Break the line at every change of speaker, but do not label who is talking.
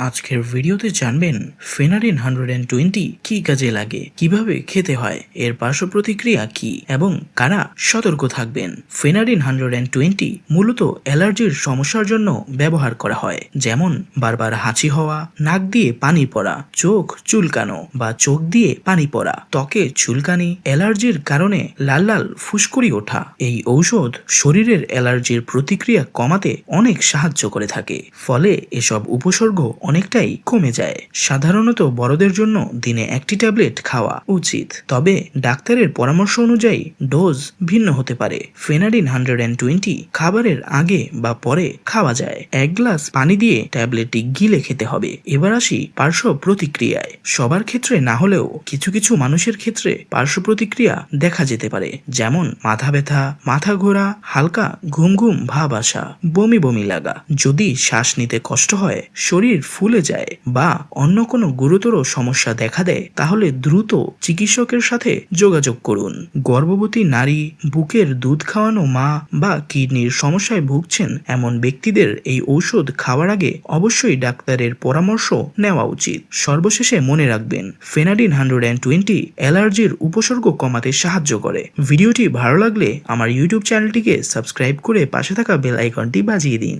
আজকের ভিডিওতে জানবেন ফেনারিন 120 কি কাজে লাগে, কিভাবে খেতে হয়, এর পার্শ্ব প্রতিক্রিয়া কি এবং কারা সতর্ক থাকবেন। ফেনারিন 120 মূলত অ্যালার্জির সমস্যার জন্য ব্যবহার করা হয়, যেমন বারবার হাঁচি হওয়া, নাক দিয়ে পানি পড়া, চোখ চুলকানো বা চোখ দিয়ে পানি পড়া, ত্বকে চুলকানি, অ্যালার্জির কারণে লাল লাল ফুসকুড়ি ওঠা। এই ঔষধ শরীরের অ্যালার্জির প্রতিক্রিয়া কমাতে অনেক সাহায্য করে থাকে, ফলে এসব উপসর্গ অনেকটাই কমে যায়। সাধারণত বড়দের জন্য দিনে একটি ট্যাবলেট খাওয়া উচিত, তবে ডাক্তারের পরামর্শ অনুযায়ী ডোজ ভিন্ন হতে পারে। ফেনারিন 120 খাবারের আগে বা পরে খাওয়া যায়। 1 গ্লাস পানি দিয়ে ট্যাবলেটটি গিলে খেতে হবে। এবার আসি পার্শ্ব প্রতিক্রিয়ায়। সবার ক্ষেত্রে না হলেও কিছু কিছু মানুষের ক্ষেত্রে পার্শ্ব প্রতিক্রিয়া দেখা যেতে পারে, যেমন মাথা ব্যথা, মাথা ঘোরা, হালকা ঘুম ঘুম ভাব আসা, বমি বমি লাগা। যদি শ্বাস নিতে কষ্ট হয়, শরীর ফুলে যায় বা অন্য কোনো গুরুতর সমস্যা দেখা দেয়, তাহলে দ্রুত চিকিৎসকের সাথে যোগাযোগ করুন। গর্ভবতী নারী, বুকের দুধ খাওয়ানো মা বা কিডনির সমস্যায় ভুগছেন এমন ব্যক্তিদের এই ঔষধ খাওয়ার আগে অবশ্যই ডাক্তারের পরামর্শ নেওয়া উচিত। সর্বশেষে মনে রাখবেন, ফেনারিন 120 অ্যালার্জির উপসর্গ কমাতে সাহায্য করে। ভিডিওটি ভালো লাগলে আমার ইউটিউব চ্যানেলটিকে সাবস্ক্রাইব করে পাশে থাকা বেল আইকনটি বাজিয়ে দিন।